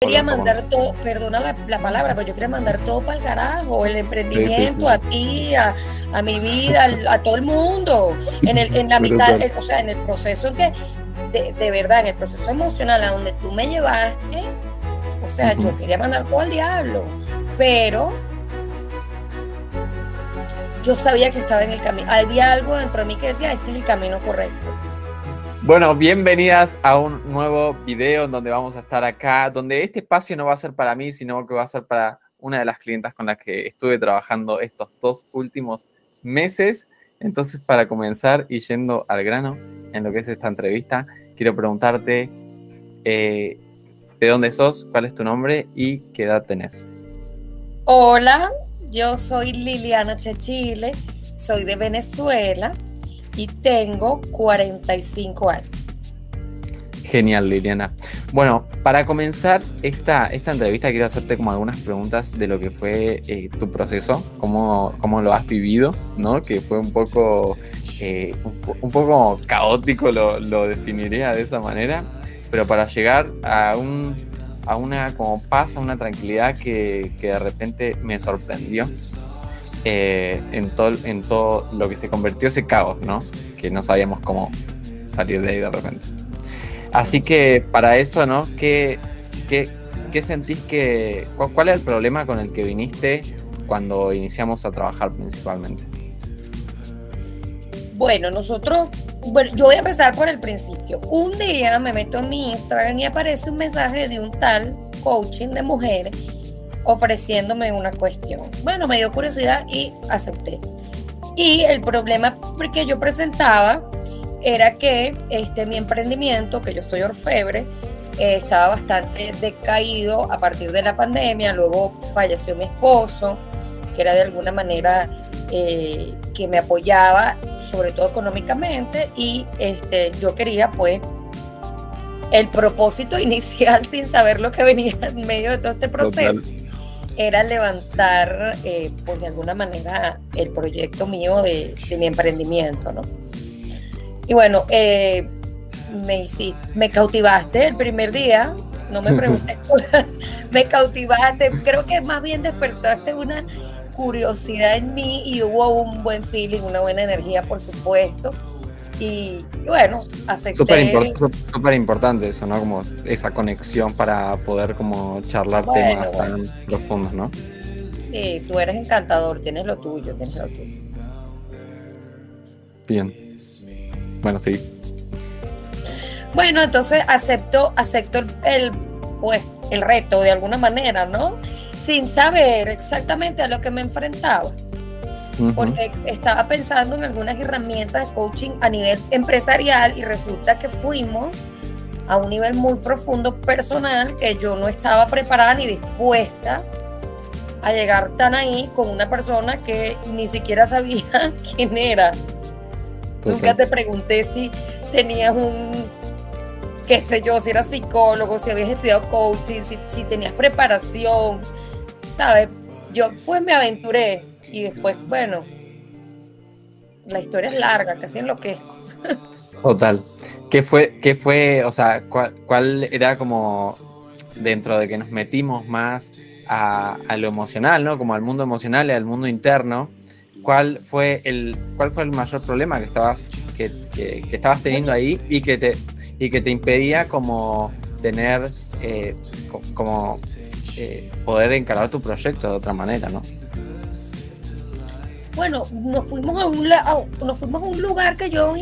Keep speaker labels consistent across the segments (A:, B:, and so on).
A: quería
B: eso con...
A: mandar todo, perdona la palabra, pero yo quería mandar todo para el carajo, el
B: Sí, sí, sí,
A: emprendimiento, a
B: sí.
A: ti, a mi vida, a todo el mundo, en la mitad,
B: Brutal.
A: o sea, en el proceso que, de verdad, en el proceso emocional a donde tú me llevaste, o sea, yo
B: Ujú.
A: quería mandar todo al diablo, pero yo sabía que estaba en el camino, había algo dentro de mí que decía, este es el camino correcto.
B: Bueno, bienvenidas a un nuevo video en donde vamos a estar acá, donde este espacio no va a ser para mí, sino que va a ser para una de las clientas con las que estuve trabajando estos 2 últimos meses. Entonces, para comenzar y yendo al grano en lo que es esta entrevista, quiero preguntarte de dónde sos, cuál es tu nombre y qué edad tenés.
A: Hola, yo soy Liliana Chechile, soy de Venezuela y tengo 45 años.
B: Genial, Liliana. Bueno, para comenzar esta entrevista quiero hacerte como algunas preguntas de lo que fue tu proceso, cómo lo has vivido, ¿no? Que fue un poco, un poco caótico, lo definiría de esa manera, pero para llegar a una como paz, a una tranquilidad que de repente me sorprendió en todo lo que se convirtió ese caos, ¿no? Que no sabíamos cómo salir de ahí de repente. Así que para eso, ¿no? ¿Qué sentís cuál es el problema con el que viniste cuando iniciamos a trabajar principalmente?
A: Bueno, yo voy a empezar por el principio. Un día me meto en mi Instagram y aparece un mensaje de un tal coaching de mujeres ofreciéndome una cuestión. Bueno, me dio curiosidad y acepté. Y el problema que yo presentaba era que mi emprendimiento, que yo soy orfebre, estaba bastante decaído a partir de la pandemia. Luego falleció mi esposo, que era de alguna manera que me apoyaba, sobre todo económicamente, y yo quería pues el propósito inicial, sin saber lo que venía en medio de todo este proceso,
B: Total.
A: era levantar pues de alguna manera el proyecto mío de mi emprendimiento, ¿no? Y bueno, me cautivaste el primer día, no me preguntes, me cautivaste, creo que más bien despertaste una curiosidad en mí y hubo un buen feeling, una buena energía, por supuesto. Y bueno, acepté.
B: Súper importante eso, ¿no? Como esa conexión para poder como charlar
A: Bueno,
B: temas
A: bueno,
B: tan profundos, ¿no?
A: sí, tú eres encantador, tienes lo tuyo, tienes lo tuyo.
B: Bien. Bueno, sí.
A: Bueno, entonces acepto pues, el reto de alguna manera, ¿no? Sin saber exactamente a lo que me enfrentaba, porque estaba pensando en algunas herramientas de coaching a nivel empresarial y resulta que fuimos a un nivel muy profundo personal que yo no estaba preparada ni dispuesta a llegar tan ahí con una persona que ni siquiera sabía quién era.
B: Total.
A: Nunca te pregunté si tenías qué sé yo, si eras psicólogo, si habías estudiado coaching, si tenías preparación, ¿sabes? Yo pues me aventuré y después, bueno, la historia es larga, casi enloquezco.
B: Total. O sea, cuál era como dentro de que nos metimos más a lo emocional, ¿no? Como al mundo emocional y al mundo interno? ¿Cuál fue el mayor problema que estabas teniendo ahí y que te impedía como tener, poder encarar tu proyecto de otra manera, ¿no?
A: Bueno, nos fuimos a un lugar que yo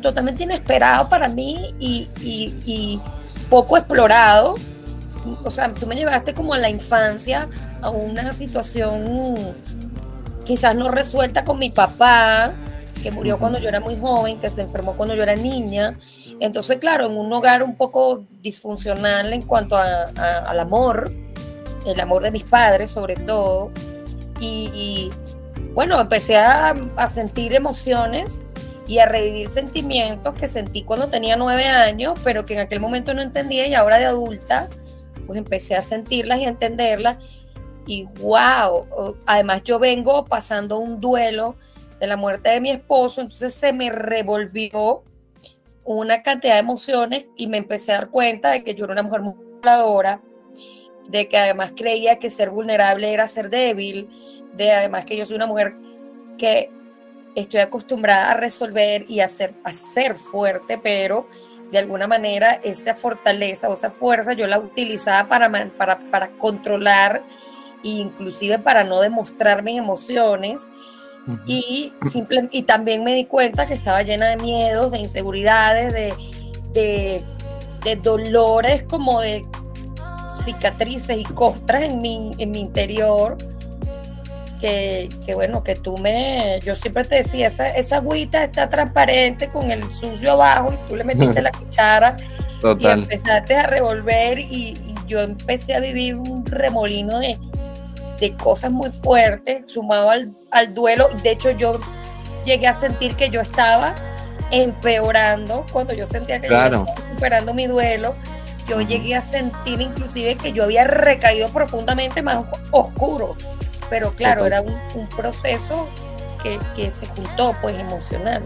A: totalmente inesperado para mí y poco explorado. O sea, tú me llevaste como a la infancia, a una situación quizás no resuelta con mi papá, que murió cuando yo era muy joven, que se enfermó cuando yo era niña. Entonces, claro, en un hogar un poco disfuncional en cuanto al amor, el amor de mis padres sobre todo. Y bueno, empecé a sentir emociones y a revivir sentimientos que sentí cuando tenía 9 años, pero que en aquel momento no entendía, y ahora de adulta, pues empecé a sentirlas y a entenderlas. Y wow, además yo vengo pasando un duelo de la muerte de mi esposo, entonces se me revolvió una cantidad de emociones y me empecé a dar cuenta de que yo era una mujer muy habladora de que además creía que ser vulnerable era ser débil, de además que yo soy una mujer que estoy acostumbrada a resolver y a ser fuerte, pero de alguna manera esa fortaleza o esa fuerza yo la utilizaba para controlar e inclusive para no demostrar mis emociones. Y también me di cuenta que estaba llena de miedos, de inseguridades, de dolores, como de cicatrices y costras en mi interior, que bueno, que yo siempre te decía, esa agüita está transparente con el sucio abajo, y tú le metiste la cuchara. Total. Y empezaste a revolver, y yo empecé a vivir un remolino de cosas muy fuertes, sumado al duelo. De hecho, yo llegué a sentir que yo estaba empeorando cuando yo sentía que yo estaba superando mi duelo. Yo llegué a sentir inclusive que yo había recaído profundamente más oscuro. Pero claro, era un proceso que se juntó, pues, emocional.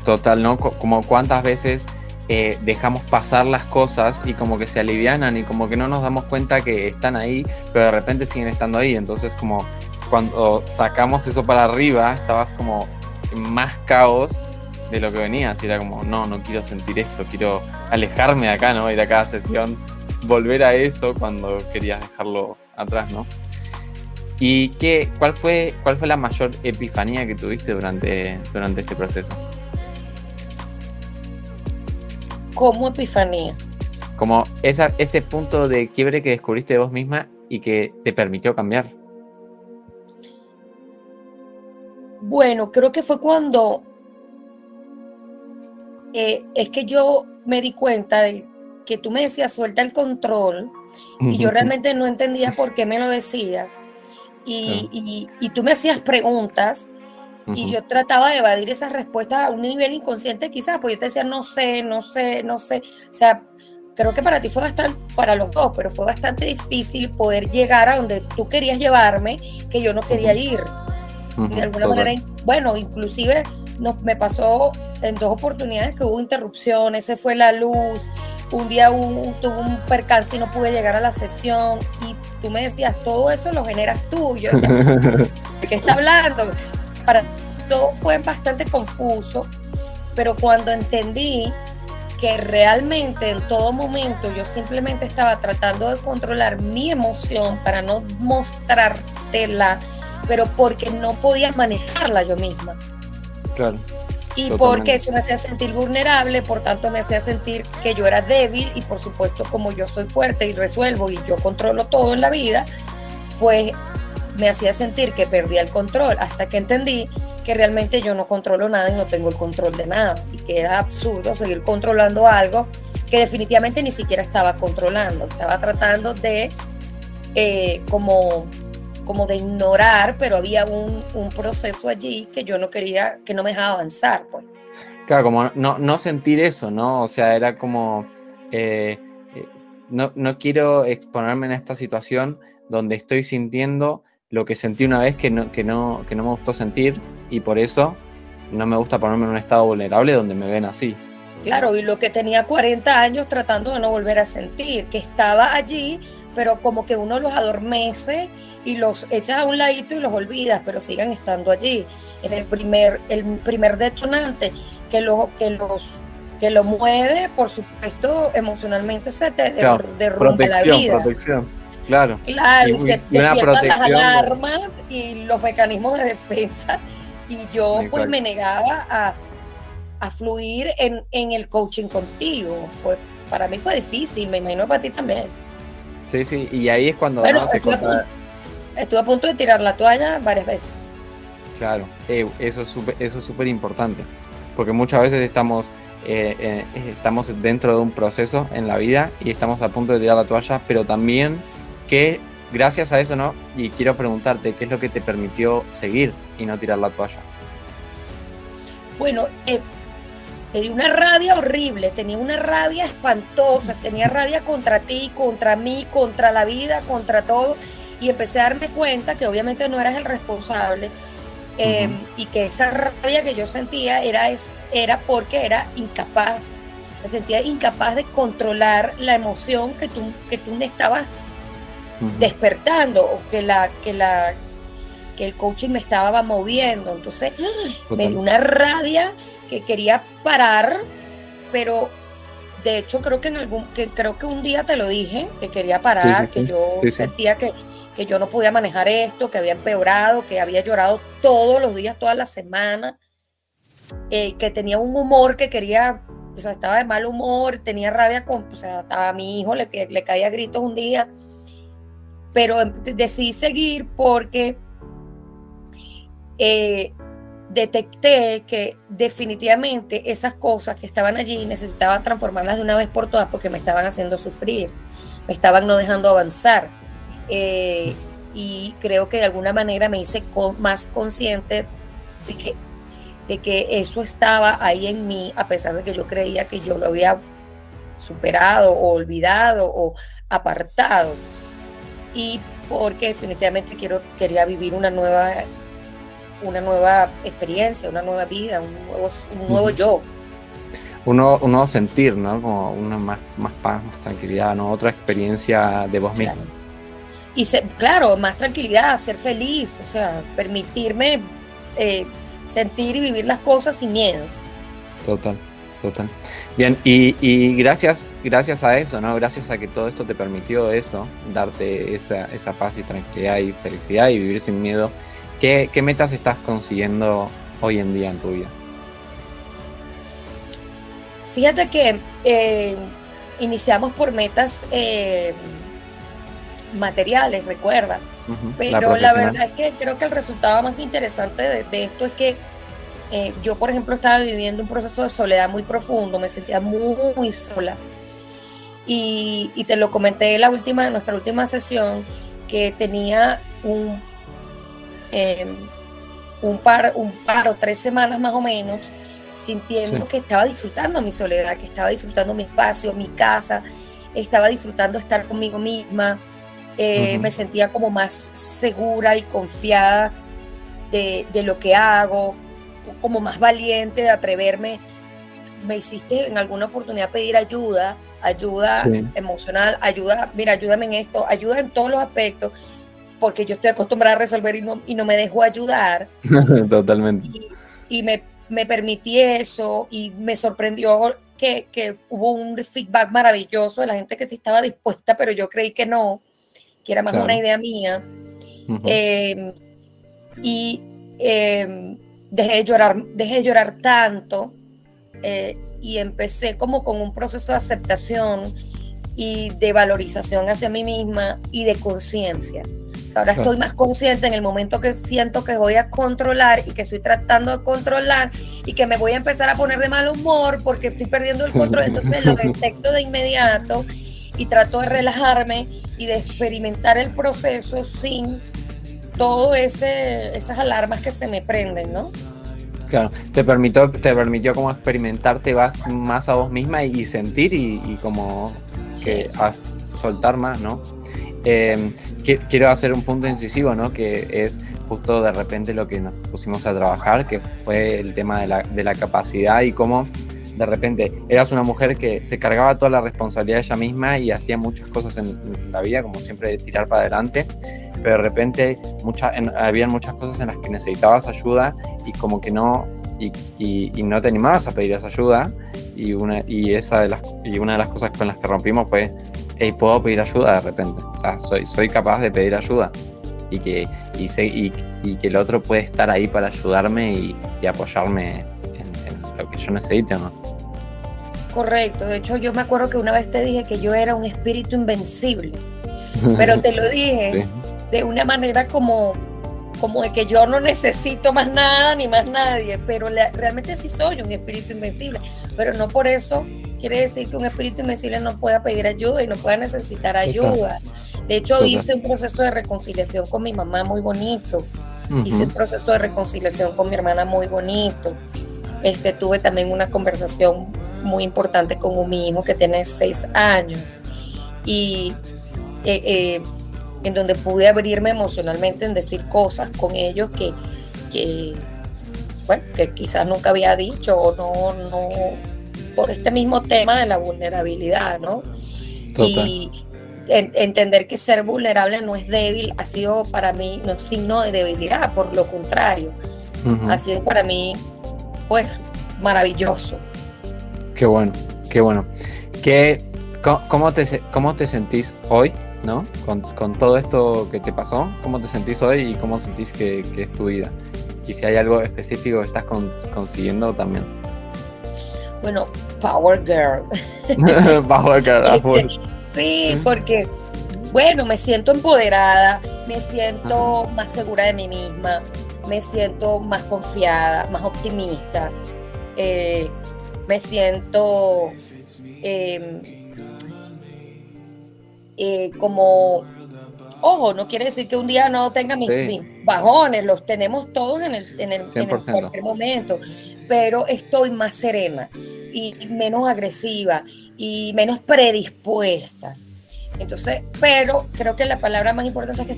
B: Total, ¿no? Como cuántas veces dejamos pasar las cosas y como que se alivianan y como que no nos damos cuenta que están ahí, pero de repente siguen estando ahí. Entonces, como cuando sacamos eso para arriba, estabas como en más caos de lo que venías. Y era como, no quiero sentir esto, quiero alejarme de acá, ¿no? Ir a cada sesión, volver a eso cuando querías dejarlo atrás, ¿no? ¿Y cuál fue la mayor epifanía que tuviste durante este proceso?
A: ¿Cómo epifanía?
B: Como ese punto de quiebre que descubriste de vos misma y que te permitió cambiar.
A: Bueno, creo que fue cuando es que yo me di cuenta de que tú me decías suelta el control, y yo realmente no entendía por qué me lo decías. Y tú me hacías preguntas, y yo trataba de evadir esas respuestas a un nivel inconsciente quizás, pues yo te decía no sé. O sea, creo que para ti fue bastante, para los dos, pero fue bastante difícil poder llegar a donde tú querías llevarme, que yo no quería ir. De alguna manera, bueno, inclusive me pasó en 2 oportunidades que hubo interrupciones, se fue la luz, un día tuve un percance y no pude llegar a la sesión, y tú me decías, todo eso lo generas tú. Y yo decía, ¿de qué está hablando? Para todo fue bastante confuso, pero cuando entendí que realmente en todo momento yo simplemente estaba tratando de controlar mi emoción para no mostrártela, pero porque no podía manejarla yo misma.
B: Claro.
A: Y porque eso me hacía sentir vulnerable, por tanto me hacía sentir que yo era débil, y por supuesto, como yo soy fuerte y resuelvo y yo controlo todo en la vida, pues me hacía sentir que perdía el control, hasta que entendí que realmente yo no controlo nada y no tengo el control de nada, y que era absurdo seguir controlando algo que definitivamente ni siquiera estaba controlando. Estaba tratando de como de ignorar, pero había un proceso allí que yo no quería, que no me dejaba avanzar, pues.
B: Claro, como no sentir eso, ¿no? O sea, era como, no quiero exponerme en esta situación donde estoy sintiendo lo que sentí una vez que no me gustó sentir, y por eso no me gusta ponerme en un estado vulnerable donde me ven así.
A: Claro, y lo que tenía 40 años tratando de no volver a sentir, que estaba allí, pero como que uno los adormece y los echas a un ladito y los olvidas, pero siguen estando allí. En el primer detonante que lo mueve, por supuesto, emocionalmente se te derrumba la vida.
B: Protección, claro.
A: Claro, y se despiertan las alarmas y los mecanismos de defensa, y yo
B: Exacto.
A: Pues me negaba a fluir en el coaching contigo. Para mí fue difícil, me imagino para ti también.
B: Sí, y ahí es cuando
A: estuve a punto de tirar la toalla varias veces.
B: Claro, eso es súper importante, porque muchas veces estamos dentro de un proceso en la vida y estamos a punto de tirar la toalla, pero también que gracias a eso, ¿no? Y quiero preguntarte, ¿qué es lo que te permitió seguir y no tirar la toalla?
A: Bueno, me dio una rabia horrible, tenía una rabia espantosa, tenía rabia contra ti, contra mí, contra la vida, contra todo, y empecé a darme cuenta que obviamente no eras el responsable, y que esa rabia que yo sentía era porque era incapaz, me sentía incapaz de controlar la emoción que tú me estabas
B: Ujú.
A: despertando, o que el coaching me estaba moviendo. Entonces me dio
B: Total.
A: una rabia que quería parar, pero de hecho creo que un día te lo dije, que quería
B: Sí, sí,
A: parar, que
B: sí.
A: yo
B: Sí, sí.
A: sentía que yo no podía manejar esto, que había empeorado, que había llorado todos los días, toda la semana, que tenía un humor que quería, o sea, estaba de mal humor, tenía rabia o sea, a mi hijo le caía gritos un día, pero decidí seguir porque eh, detecté que definitivamente esas cosas que estaban allí necesitaba transformarlas de una vez por todas porque me estaban haciendo sufrir, me estaban no dejando avanzar. Eh, y creo que de alguna manera me hice más consciente de que, de que eso estaba ahí en mí, a pesar de que yo creía que yo lo había superado o olvidado o apartado. Y porque definitivamente quería vivir una nueva experiencia, una nueva vida, un nuevo
B: Ujú.
A: yo.
B: Un nuevo sentir, ¿no? Como una más paz, más tranquilidad, ¿no? Otra experiencia de vos
A: Claro.
B: mismo.
A: Y claro, más tranquilidad, ser feliz, o sea, permitirme eh, sentir y vivir las cosas sin miedo.
B: Total, total. Bien, y gracias a eso, ¿no? Gracias a que todo esto te permitió eso, darte esa paz y tranquilidad y felicidad y vivir sin miedo. ¿Qué metas estás consiguiendo hoy en día en tu vida?
A: Fíjate que iniciamos por metas materiales, recuerda,
B: Ujú. La
A: pero la
B: profesional.
A: verdad es que creo que el resultado más interesante de esto es que yo, por ejemplo, estaba viviendo un proceso de soledad muy profundo, me sentía muy sola. Y te lo comenté en nuestra última sesión, que tenía eh, un par o 3 semanas más o menos,
B: Sí.
A: sintiendo que estaba disfrutando mi soledad, que estaba disfrutando mi espacio, mi casa, estaba disfrutando estar conmigo misma,
B: Ujú.
A: me sentía como más segura y confiada de lo que hago, como más valiente de atreverme. Me hiciste en alguna oportunidad pedir ayuda
B: Sí,
A: emocional, mira, ayúdame en esto, ayuda en todos los aspectos, porque yo estoy acostumbrada a resolver y no me dejo ayudar.
B: totalmente.
A: Y me permití eso y me sorprendió que hubo un feedback maravilloso de la gente que sí estaba dispuesta, pero yo creí que no, que era más una
B: Claro.
A: idea mía.
B: Ujú.
A: Eh, y dejé de llorar tanto, y empecé como con un proceso de aceptación y de valorización hacia mí misma y de conciencia. O sea, ahora
B: Claro.
A: estoy más consciente en el momento que siento que voy a controlar y que estoy tratando de controlar y que me voy a empezar a poner de mal humor porque estoy perdiendo el control. Entonces lo detecto de inmediato y trato de relajarme y de experimentar el proceso sin esas alarmas que se me prenden, ¿no?
B: Claro, te permitió como experimentarte más a vos misma y sentir y como
A: Sí.
B: que soltar más, ¿no? Quiero hacer un punto incisivo, ¿no? Que es justo de repente lo que nos pusimos a trabajar, que fue el tema de la capacidad y cómo de repente eras una mujer que se cargaba toda la responsabilidad de ella misma y hacía muchas cosas en la vida, como siempre tirar para adelante, pero de repente había muchas cosas en las que necesitabas ayuda y como que no, y no te animabas a pedir esa ayuda, una de las cosas con las que rompimos fue, hey, puedo pedir ayuda de repente, o sea, soy capaz de pedir ayuda y que el otro puede estar ahí para ayudarme y apoyarme en lo que yo necesite, ¿no?
A: Correcto, de hecho yo me acuerdo que una vez te dije que yo era un espíritu invencible, pero te lo dije
B: Sí,
A: de una manera como de que yo no necesito más nada ni más nadie, pero realmente sí soy un espíritu invencible, pero no por eso quiere decir que un espíritu invencible no pueda pedir ayuda y no pueda necesitar
B: total,
A: ayuda. De hecho,
B: total.
A: hice un proceso de reconciliación con mi mamá muy bonito, hice
B: Ujú.
A: un proceso de reconciliación con mi hermana muy bonito. Tuve también una conversación muy importante con mi hijo que tiene 6 años y eh, eh, en donde pude abrirme emocionalmente en decir cosas con ellos que, bueno, que quizás nunca había dicho o no, por este mismo tema de la vulnerabilidad, ¿no?
B: Total.
A: Y entender que ser vulnerable no es débil ha sido para mí no es signo de debilidad, por lo contrario, ha sido para mí, pues, maravilloso.
B: Qué bueno, qué bueno. ¿Cómo te sentís hoy, ¿no? Con todo esto que te pasó, ¿cómo te sentís hoy y cómo sentís que es tu vida? Y si hay algo específico que estás consiguiendo también.
A: Bueno, Power Girl.
B: Power Girl.
A: Sí, porque, bueno, me siento empoderada, me siento más segura de mí misma, me siento más confiada, más optimista, me siento como, ojo, no quiere decir que un día no tenga mis bajones, los tenemos todos en cualquier momento, pero estoy más serena y menos agresiva y menos predispuesta. Entonces, pero creo que la palabra más importante es que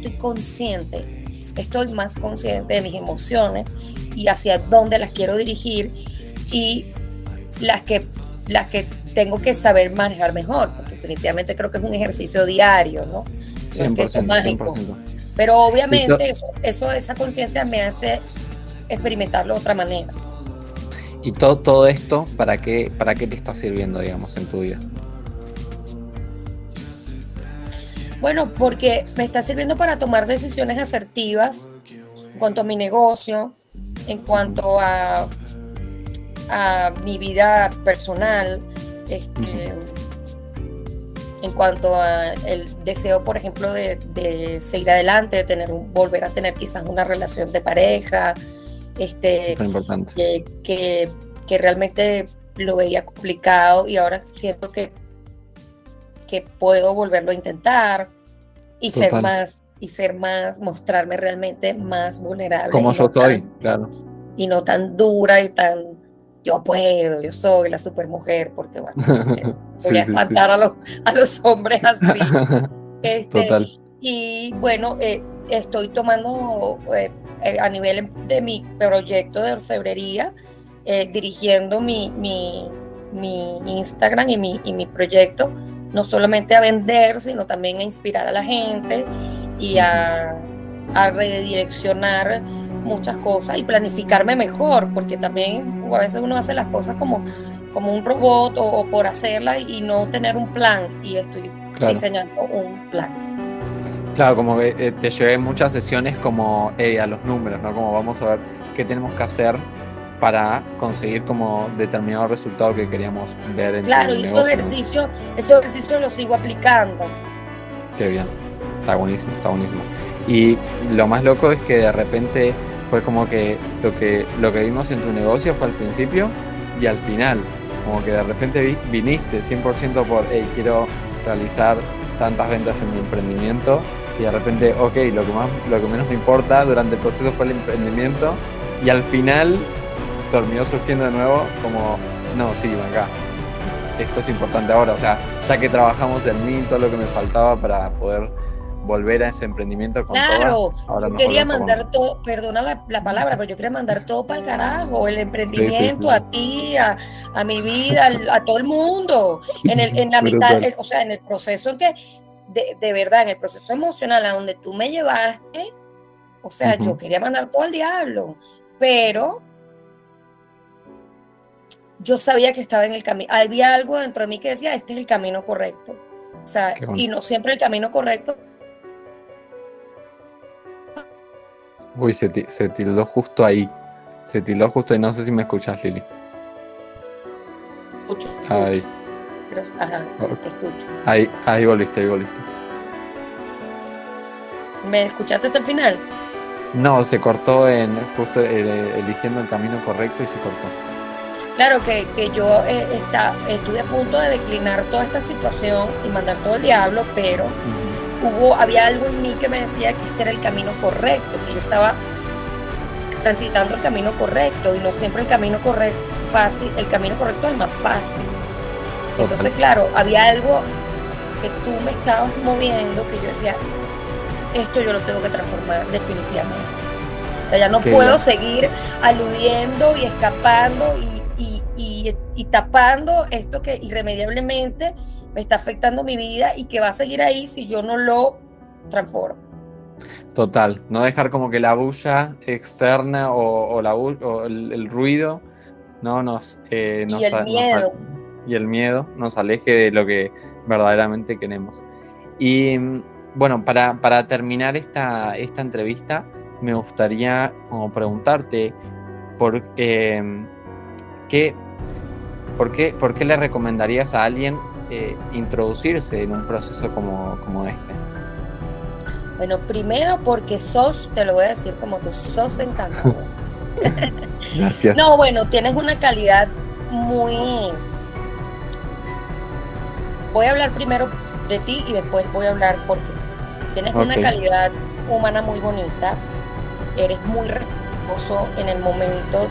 A: estoy más consciente de mis emociones y hacia dónde las quiero dirigir y las que tengo que saber manejar mejor, porque definitivamente creo que es un ejercicio diario, ¿no? No es que esto es mágico. 100%. Pero obviamente esa conciencia me hace experimentarlo de otra manera.
B: ¿Y todo esto para qué te está sirviendo, digamos, en tu vida?
A: Bueno, porque me está sirviendo para tomar decisiones asertivas en cuanto a mi negocio, en cuanto a mi vida personal, en cuanto a el deseo, por ejemplo, de seguir adelante, de volver a tener quizás una relación de pareja,
B: importante.
A: Que realmente lo veía complicado y ahora siento que puedo volverlo a intentar y ser más, mostrarme realmente más vulnerable.
B: Como yo soy, claro.
A: Y no tan dura y tan yo soy la supermujer, porque bueno, voy a espantar a los hombres así.
B: Total.
A: Y bueno, estoy tomando a nivel de mi proyecto de orfebrería, dirigiendo mi Instagram y mi proyecto, no solamente a vender, sino también a inspirar a la gente y a redireccionar muchas cosas y planificarme mejor, porque también a veces uno hace las cosas como un robot o por hacerlas y no tener un plan, y estoy diseñando un plan.
B: Claro, como que te llevé muchas sesiones como a los números, ¿no? Como vamos a ver qué tenemos que hacer para conseguir como determinado resultado que queríamos ver en
A: claro,
B: tu
A: y
B: negocio,
A: ese ejercicio lo sigo aplicando.
B: Qué bien, está buenísimo. Y lo más loco es que de repente fue como que lo que vimos en tu negocio fue al principio y al final, como que de repente viniste 100% por, quiero realizar tantas ventas en mi emprendimiento, y de repente, lo que menos me importa durante el proceso fue el emprendimiento, y al final terminó surgiendo de nuevo como, no, sí, acá, esto es importante ahora, o sea, ya que trabajamos en mí, todo lo que me faltaba para poder volver a ese emprendimiento con
A: claro,
B: todas, ahora
A: yo quería mandar todo, perdona la palabra, pero yo quería mandar todo para el carajo, el emprendimiento, a ti, a mi vida, a todo el mundo, en la mitad, o sea, en el proceso en que, de verdad, en el proceso emocional a donde tú me llevaste, o sea, yo quería mandar todo al diablo, pero yo sabía que estaba en el camino, había algo dentro de mí que decía, este es el camino correcto, o sea, y no siempre el camino correcto.
B: Uy, se tildó justo ahí. No sé si me escuchas, Lili.
A: Escucho.
B: Ahí.
A: Pero, te escucho.
B: Ahí volviste.
A: ¿Me escuchaste hasta el final?
B: No, se cortó justo eligiendo el camino correcto y se cortó.
A: Claro que yo estuve a punto de declinar toda esta situación y mandar todo el diablo, pero había algo en mí que me decía que este era el camino correcto, que yo estaba transitando el camino correcto, y no siempre el camino correcto es el más fácil. Entonces, claro, había algo que tú me estabas moviendo, que yo decía, esto yo lo tengo que transformar definitivamente. O sea, ya no puedo seguir aludiendo y escapando y tapando esto que irremediablemente me está afectando mi vida y que va a seguir ahí si yo no lo transformo.
B: Total, no dejar como que la bulla externa o el ruido no
A: Y el miedo.
B: y el miedo nos aleje de lo que verdaderamente queremos. Y bueno, para terminar esta entrevista, me gustaría como preguntarte ¿qué, por qué le recomendarías a alguien introducirse en un proceso como este?
A: Bueno, primero porque te lo voy a decir como tú, sos encantador.
B: Gracias.
A: No, bueno, tienes una calidad muy... Voy a hablar primero de ti y después voy a hablar por qué. Tienes una calidad humana muy bonita, eres muy respetuoso en el momento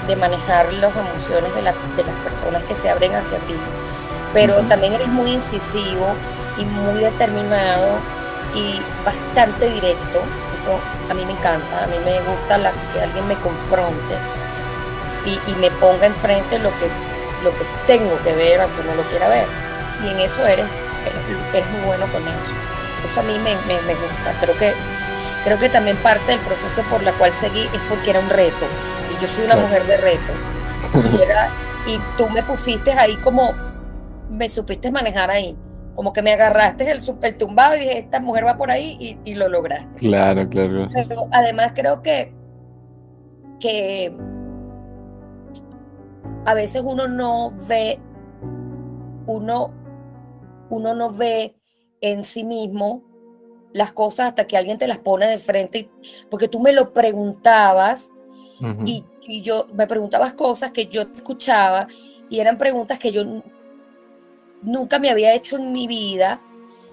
A: de manejar las emociones de las personas que se abren hacia ti, pero también eres muy incisivo y muy determinado y bastante directo. Eso a mí me encanta, a mí me gusta que alguien me confronte y me ponga enfrente lo que tengo que ver, aunque no lo quiera ver. Y en eso eres muy bueno con eso. Eso a mí me gusta. Creo que también parte del proceso por la cual seguí es porque era un reto. Y yo soy una mujer de retos. Y tú me pusiste ahí como, me supiste manejar ahí. Como que me agarraste el tumbado y dije, esta mujer va por ahí y lo lograste.
B: Claro, claro.
A: Pero además creo que a veces uno no ve en sí mismo las cosas hasta que alguien te las pone de frente, porque tú me lo preguntabas y yo me preguntabas cosas que yo te escuchaba y eran preguntas que yo nunca me había hecho en mi vida.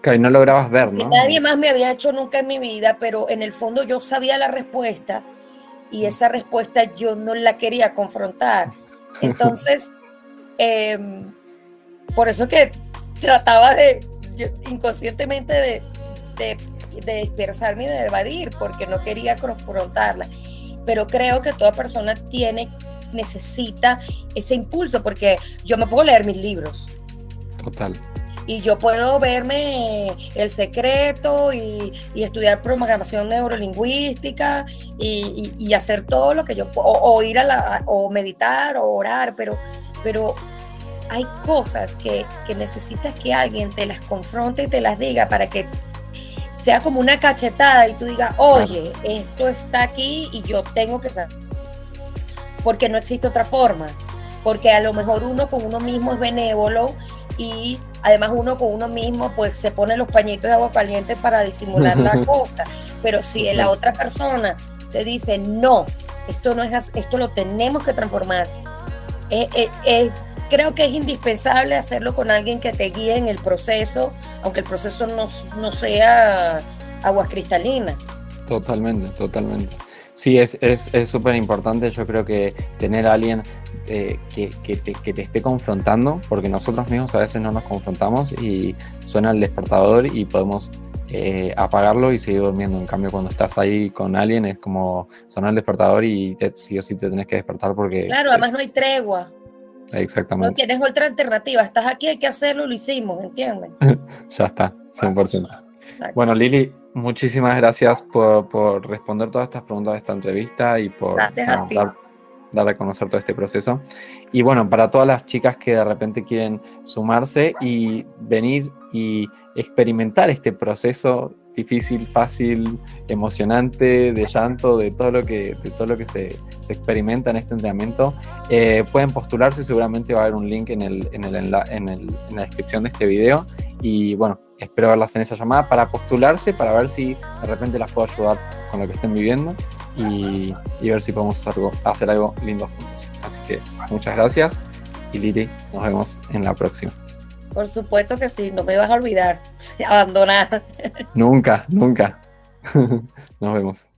B: Que no lograbas ver, ¿no?
A: Que nadie más me había hecho nunca en mi vida, pero en el fondo yo sabía la respuesta y esa respuesta yo no la quería confrontar. Entonces, por eso que trataba inconscientemente de dispersarme y de evadir, porque no quería confrontarla. Pero creo que toda persona necesita ese impulso, porque yo me puedo leer mis libros.
B: Total.
A: Y yo puedo verme El Secreto y estudiar programación neurolingüística y hacer todo lo que yo puedo, o meditar o orar, pero hay cosas que necesitas que alguien te las confronte y te las diga para que sea como una cachetada y tú digas, oye, esto está aquí y yo tengo que saber. Porque no existe otra forma. Porque a lo mejor uno con uno mismo es benévolo y además uno con uno mismo pues se pone los pañitos de agua caliente para disimular la cosa. Pero si la otra persona te dice, no, esto no es así, esto lo tenemos que transformar, creo que es indispensable hacerlo con alguien que te guíe en el proceso, aunque el proceso no sea aguas cristalinas.
B: Totalmente, totalmente. Sí, es súper importante, yo creo que tener a alguien que te esté confrontando, porque nosotros mismos a veces no nos confrontamos y suena el despertador y podemos apagarlo y seguir durmiendo. En cambio, cuando estás ahí con alguien es como sonar el despertador y sí o sí te tenés que despertar porque...
A: Claro, además no hay tregua.
B: Exactamente.
A: No tienes otra alternativa, estás aquí, hay que hacerlo, lo hicimos, ¿entiendes?
B: Ya está, 100%.
A: Exacto.
B: Bueno, Lili, muchísimas gracias por responder todas estas preguntas de esta entrevista y por dar a conocer todo este proceso. Y bueno, para todas las chicas que de repente quieren sumarse y venir y experimentar este proceso difícil, fácil, emocionante, de llanto, de todo lo que se experimenta en este entrenamiento, pueden postularse. Seguramente va a haber un link en la descripción de este video. Y bueno, espero verlas en esa llamada para postularse, para ver si de repente las puedo ayudar con lo que estén viviendo y ver si podemos hacer algo lindo juntos. Así que muchas gracias y Lili, nos vemos en la próxima.
A: Por supuesto que sí, no me vas a olvidar, abandonar.
B: Nunca, nunca. Nos vemos.